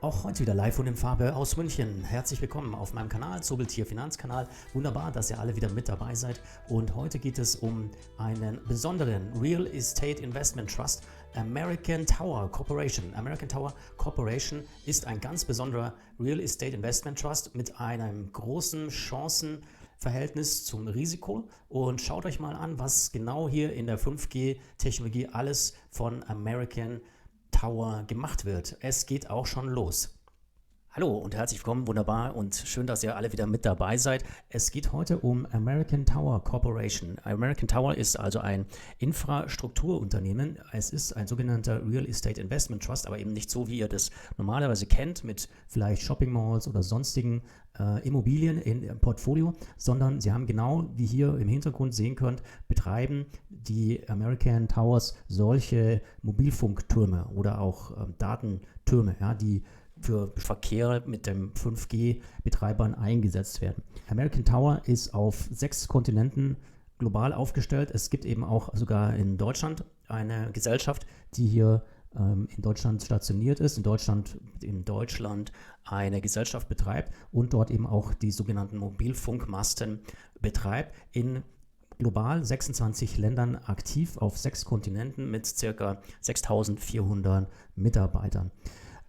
Auch heute wieder live und in Farbe aus München. Herzlich willkommen auf meinem Kanal, Zobeltier Finanzkanal. Wunderbar, dass ihr alle wieder mit dabei seid. Und heute geht es um einen besonderen Real Estate Investment Trust, American Tower Corporation. American Tower Corporation ist ein ganz besonderer Real Estate Investment Trust mit einem großen Chancenverhältnis zum Risiko. Und schaut euch mal an, was genau hier in der 5G-Technologie alles von American Tower gemacht wird. Es geht auch schon los. Hallo und herzlich willkommen, wunderbar und schön, dass ihr alle wieder mit dabei seid. Es geht heute um American Tower Corporation. American Tower ist also ein Infrastrukturunternehmen. Es ist ein sogenannter Real Estate Investment Trust, aber eben nicht so, wie ihr das normalerweise kennt, mit vielleicht Shopping Malls oder sonstigen Immobilien im Portfolio, sondern sie haben genau, wie hier im Hintergrund sehen könnt, betreiben die American Towers solche Mobilfunktürme oder auch Datentürme, ja, die für Verkehr mit dem 5G-Betreibern eingesetzt werden. American Tower ist auf 6 Kontinenten global aufgestellt. Es gibt eben auch sogar in Deutschland eine Gesellschaft, die hier in Deutschland stationiert ist, in Deutschland eine Gesellschaft betreibt und dort eben auch die sogenannten Mobilfunkmasten betreibt, in global 26 Ländern aktiv auf 6 Kontinenten mit ca. 6.400 Mitarbeitern.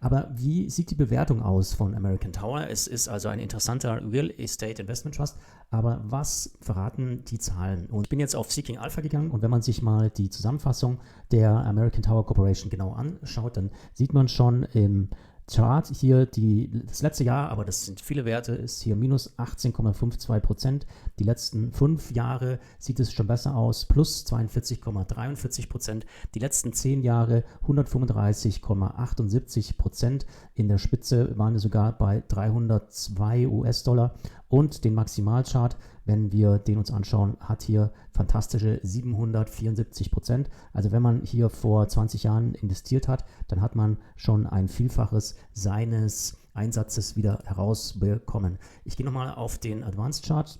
Aber wie sieht die Bewertung aus von American Tower? Es ist also ein interessanter Real Estate Investment Trust, aber was verraten die Zahlen? Und ich bin jetzt auf Seeking Alpha gegangen und wenn man sich mal die Zusammenfassung der American Tower Corporation genau anschaut, dann sieht man schon im Chart hier das letzte Jahr, aber das sind viele Werte, ist hier minus 18,52%. Die letzten 5 Jahre sieht es schon besser aus, plus 42,43%. Die letzten 10 Jahre 135,78%. In der Spitze waren wir sogar bei 302 US-Dollar. Und den Maximalchart, wenn wir den uns anschauen, hat hier fantastische 774%. Also wenn man hier vor 20 Jahren investiert hat, dann hat man schon ein Vielfaches seines Einsatzes wieder herausbekommen. Ich gehe nochmal auf den Advanced Chart.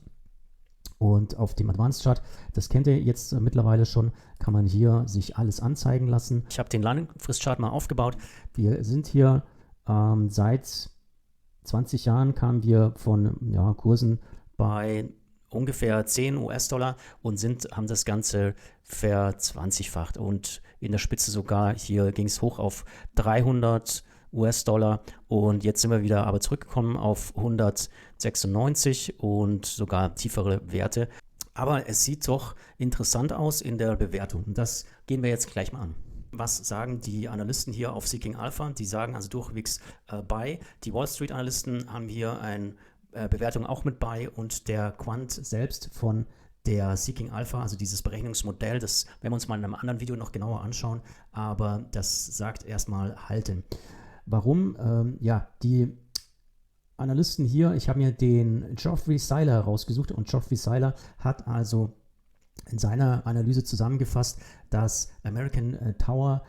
Und auf dem Advanced Chart, das kennt ihr jetzt mittlerweile schon, kann man hier sich alles anzeigen lassen. Ich habe den Langfristchart mal aufgebaut. Wir sind hier seit 20 Jahren kamen wir von Kursen bei ungefähr 10 US-Dollar und haben das Ganze verzwanzigfacht. Und in der Spitze sogar, hier ging es hoch auf 300 US-Dollar und jetzt sind wir wieder aber zurückgekommen auf 196 und sogar tiefere Werte. Aber es sieht doch interessant aus in der Bewertung und das gehen wir jetzt gleich mal an. Was sagen die Analysten hier auf Seeking Alpha? Die sagen also durchwegs Buy. Die Wall Street Analysten haben hier eine Bewertung auch mit Buy und der Quant selbst von der Seeking Alpha, also dieses Berechnungsmodell, das werden wir uns mal in einem anderen Video noch genauer anschauen, aber das sagt erstmal halten. Warum? Die Analysten hier, ich habe mir den Geoffrey Seiler rausgesucht und Geoffrey Seiler hat also in seiner Analyse zusammengefasst, dass American Tower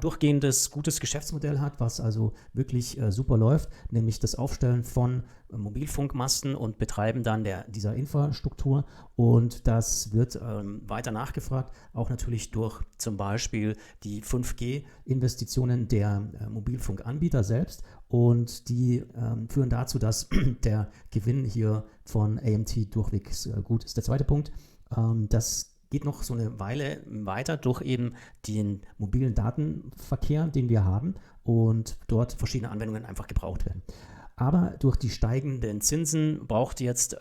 durchgehendes gutes Geschäftsmodell hat, was also wirklich super läuft, nämlich das Aufstellen von Mobilfunkmasten und Betreiben dann dieser Infrastruktur und das wird weiter nachgefragt, auch natürlich durch zum Beispiel die 5G-Investitionen der Mobilfunkanbieter selbst und die führen dazu, dass der Gewinn hier von AMT durchwegs gut ist. Der zweite Punkt, das geht noch so eine Weile weiter durch eben den mobilen Datenverkehr, den wir haben und dort verschiedene Anwendungen einfach gebraucht werden. Aber durch die steigenden Zinsen braucht jetzt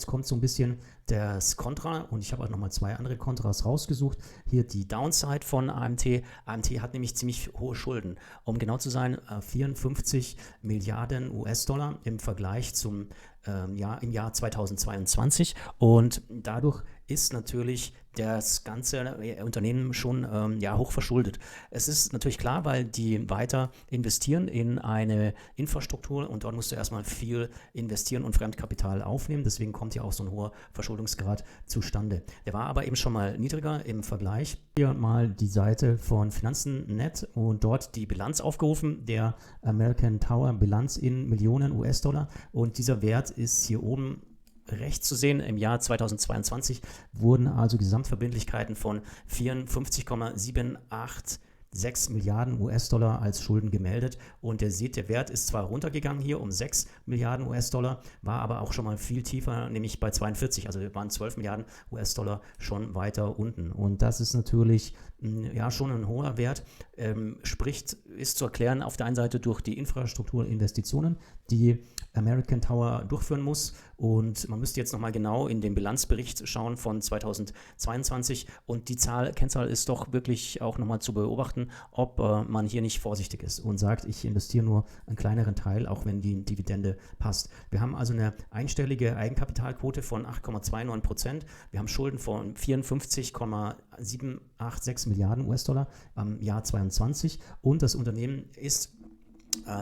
kommt so ein bisschen das Kontra und ich habe auch nochmal 2 andere Kontras rausgesucht. Hier die Downside von AMT. AMT hat nämlich ziemlich hohe Schulden. Um genau zu sein, 54 Milliarden US-Dollar im Vergleich zum im Jahr 2022 und dadurch ist natürlich das ganze Unternehmen schon hoch verschuldet. Es ist natürlich klar, weil die weiter investieren in eine Infrastruktur und dort musst du erstmal viel investieren und Fremdkapital aufnehmen. Deswegen kommt hier auch so ein hoher Verschuldungsgrad zustande. Der war aber eben schon mal niedriger im Vergleich. Hier mal die Seite von Finanzen.net und dort die Bilanz aufgerufen, der American Tower Bilanz in Millionen US-Dollar und dieser Wert ist hier oben rechts zu sehen. Im Jahr 2022 wurden also Gesamtverbindlichkeiten von 54,78 6 Milliarden US-Dollar als Schulden gemeldet und ihr seht, der Wert ist zwar runtergegangen hier um 6 Milliarden US-Dollar, war aber auch schon mal viel tiefer, nämlich bei 42, also waren 12 Milliarden US-Dollar schon weiter unten und das ist natürlich ja schon ein hoher Wert, ist zu erklären auf der einen Seite durch die Infrastrukturinvestitionen, die American Tower durchführen muss und man müsste jetzt nochmal genau in den Bilanzbericht schauen von 2022 und die Kennzahl ist doch wirklich auch nochmal zu beobachten, ob man hier nicht vorsichtig ist und sagt, ich investiere nur einen kleineren Teil, auch wenn die Dividende passt. Wir haben also eine einstellige Eigenkapitalquote von 8,29%, wir haben Schulden von 54,786 Milliarden US-Dollar am Jahr 22 und das Unternehmen ist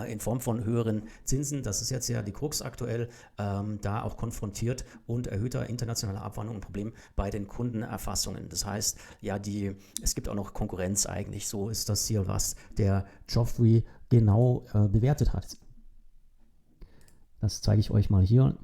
in Form von höheren Zinsen, das ist jetzt ja die Krux aktuell, da auch konfrontiert und erhöhter internationaler Abwandlung ein Problem bei den Kundenerfassungen. Das heißt, ja, es gibt auch noch Konkurrenz eigentlich, so ist das hier, was der Geoffrey genau bewertet hat. Das zeige ich euch mal hier.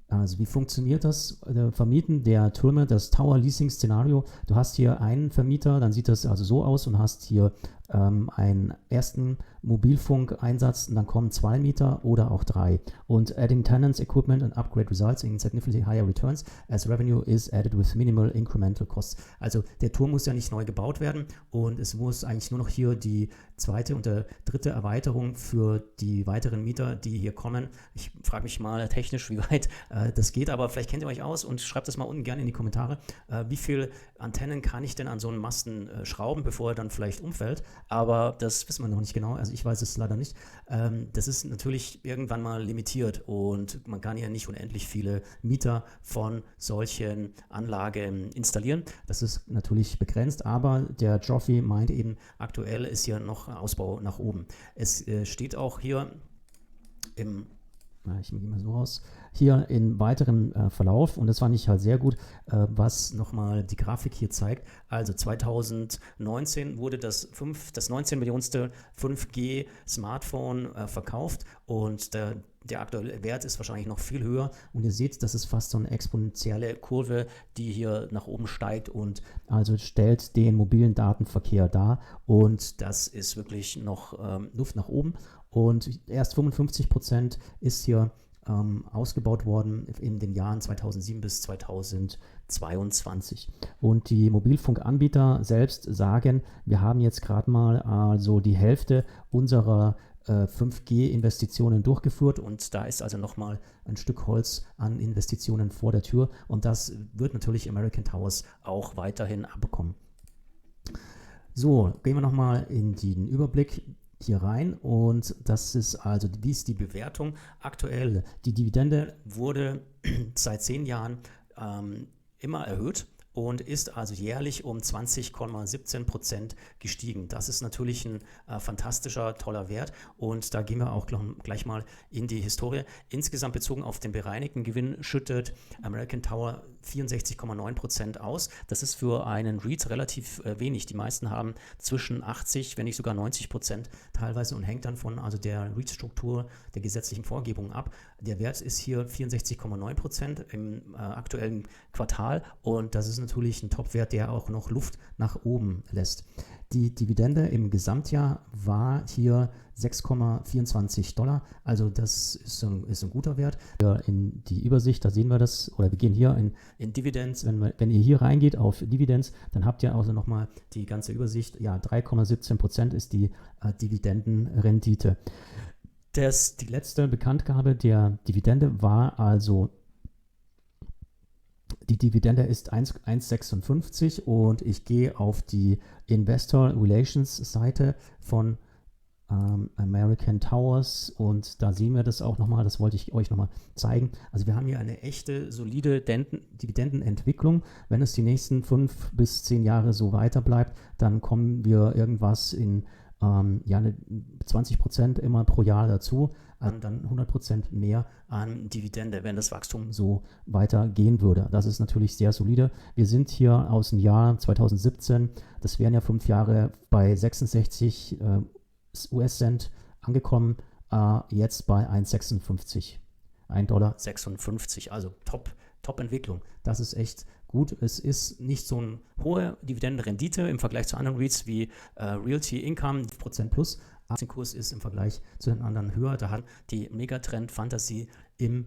Also wie funktioniert das Vermieten der Türme, das Tower Leasing Szenario? Du hast hier einen Vermieter, dann sieht das also so aus und hast hier einen ersten Mobilfunkeinsatz und dann kommen 2 Mieter oder auch 3. Und adding tenants, equipment and upgrade results in significantly higher returns as revenue is added with minimal incremental costs. Also der Turm muss ja nicht neu gebaut werden und es muss eigentlich nur noch hier die zweite und der dritte Erweiterung für die weiteren Mieter, die hier kommen. Ich frage mich mal technisch, wie weit das geht, aber vielleicht kennt ihr euch aus und schreibt das mal unten gerne in die Kommentare. Wie viele Antennen kann ich denn an so einen Masten schrauben, bevor er dann vielleicht umfällt? Aber das wissen wir noch nicht genau, also ich weiß es leider nicht. Das ist natürlich irgendwann mal limitiert und man kann ja nicht unendlich viele Mieter von solchen Anlagen installieren. Das ist natürlich begrenzt, aber der Geoffrey meint eben, aktuell ist hier noch Ausbau nach oben. Es steht auch hier ich gehe mal so raus, hier im weiteren Verlauf, und das fand ich halt sehr gut, was nochmal die Grafik hier zeigt. Also 2019 wurde das 19 Millionste 5G Smartphone verkauft und der aktuelle Wert ist wahrscheinlich noch viel höher und ihr seht, das ist fast so eine exponentielle Kurve, die hier nach oben steigt und also stellt den mobilen Datenverkehr dar und das ist wirklich noch Luft nach oben und erst 55% ist hier ausgebaut worden in den Jahren 2007 bis 2022. Und die Mobilfunkanbieter selbst sagen, wir haben jetzt gerade mal also die Hälfte unserer 5G-Investitionen durchgeführt und da ist also nochmal ein Stück Holz an Investitionen vor der Tür und das wird natürlich American Towers auch weiterhin abbekommen. So, gehen wir nochmal in den Überblick hier rein und das ist also, wie ist die Bewertung aktuell? Die Dividende wurde seit 10 Jahren immer erhöht und ist also jährlich um 20,17% gestiegen. Das ist natürlich ein fantastischer, toller Wert und da gehen wir auch gleich mal in die Historie. Insgesamt bezogen auf den bereinigten Gewinn schüttet American Tower 64,9% aus. Das ist für einen REIT relativ wenig. Die meisten haben zwischen 80, wenn nicht sogar 90% teilweise und hängt dann von also der REIT-Struktur, der gesetzlichen Vorgebungen ab. Der Wert ist hier 64,9% im aktuellen Quartal und das ist natürlich ein Top-Wert, der auch noch Luft nach oben lässt. Die Dividende im Gesamtjahr war hier $6,24. Also das ist ein guter Wert. In die Übersicht, da sehen wir das, oder wir gehen hier in Dividends. Wenn ihr hier reingeht auf Dividends, dann habt ihr also nochmal die ganze Übersicht. Ja, 3,17% ist die Dividendenrendite. Die letzte Bekanntgabe der Dividende war also, die Dividende ist 1,56 und ich gehe auf die Investor Relations Seite von American Towers und da sehen wir das auch nochmal, das wollte ich euch nochmal zeigen. Also wir haben hier eine echte, solide Dividendenentwicklung. Wenn es die nächsten 5 bis 10 Jahre so weiter bleibt, dann kommen wir irgendwas in 20% immer pro Jahr dazu, dann 100% mehr an Dividende, wenn das Wachstum so weitergehen würde. Das ist natürlich sehr solide. Wir sind hier aus dem Jahr 2017, das wären ja 5 Jahre, bei 66 US-Cent angekommen, jetzt bei 1,56. $1,56, also top Top-Entwicklung. Das ist echt gut. Es ist nicht so eine hohe Dividendenrendite im Vergleich zu anderen REITs wie Realty Income, 5% plus. Aktienkurs ist im Vergleich zu den anderen höher. Da hat die Megatrend Fantasy im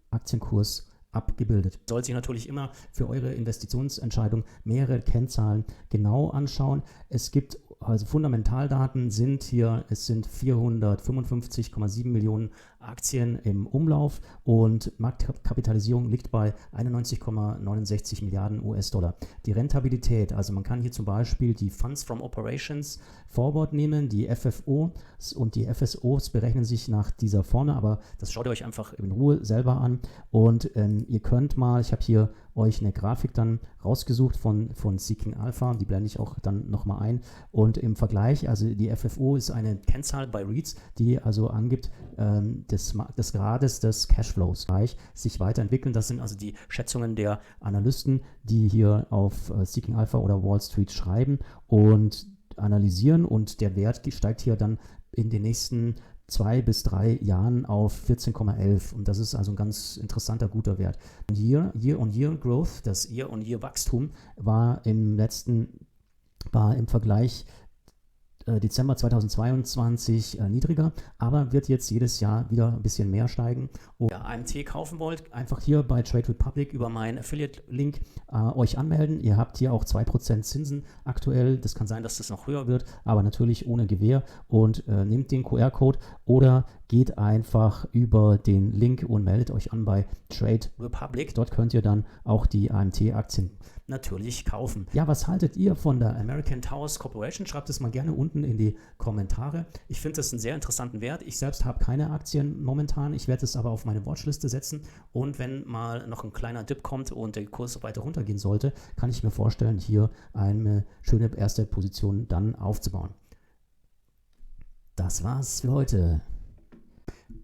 Aktienkurs abgebildet. Sollt sich natürlich immer für eure Investitionsentscheidung mehrere Kennzahlen genau anschauen. Es gibt also Fundamentaldaten sind hier, es sind 455,7 Millionen Aktien im Umlauf und Marktkapitalisierung liegt bei 91,69 Milliarden US-Dollar. Die Rentabilität, also man kann hier zum Beispiel die Funds from Operations Forward nehmen, die FFOs und die FSOs berechnen sich nach dieser Formel, aber das schaut ihr euch einfach in Ruhe selber an und ihr könnt mal, ich habe hier euch eine Grafik dann rausgesucht von Seeking Alpha, die blende ich auch dann nochmal ein und im Vergleich, also die FFO ist eine Kennzahl bei REITs, die also angibt, des Grades des Cashflows sich weiterentwickeln. Das sind also die Schätzungen der Analysten, die hier auf Seeking Alpha oder Wall Street schreiben und analysieren und der Wert steigt hier dann in den nächsten 2 bis 3 Jahren auf 14,11 und das ist also ein ganz interessanter, guter Wert. Year-on-Year Growth, das Year-on-Year Wachstum war im Vergleich Dezember 2022 niedriger, aber wird jetzt jedes Jahr wieder ein bisschen mehr steigen. Und wenn ihr AMT kaufen wollt, einfach hier bei Trade Republic über meinen Affiliate-Link euch anmelden. Ihr habt hier auch 2% Zinsen aktuell. Das kann sein, dass das noch höher wird, aber natürlich ohne Gewähr. Und nehmt den QR-Code oder geht einfach über den Link und meldet euch an bei Trade Republic. Dort könnt ihr dann auch die AMT-Aktien natürlich kaufen. Ja, was haltet ihr von der American Towers Corporation? Schreibt es mal gerne unten in die Kommentare. Ich finde das einen sehr interessanten Wert. Ich selbst habe keine Aktien momentan. Ich werde es aber auf meine Watchliste setzen. Und wenn mal noch ein kleiner Dip kommt und der Kurs weiter runtergehen sollte, kann ich mir vorstellen, hier eine schöne erste Position dann aufzubauen. Das war's für heute.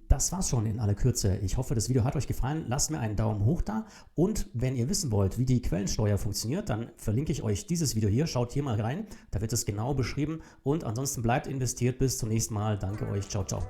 Das war's schon in aller Kürze. Ich hoffe, das Video hat euch gefallen. Lasst mir einen Daumen hoch da. Und wenn ihr wissen wollt, wie die Quellensteuer funktioniert, dann verlinke ich euch dieses Video hier. Schaut hier mal rein. Da wird es genau beschrieben. Und ansonsten bleibt investiert. Bis zum nächsten Mal. Danke euch. Ciao, ciao.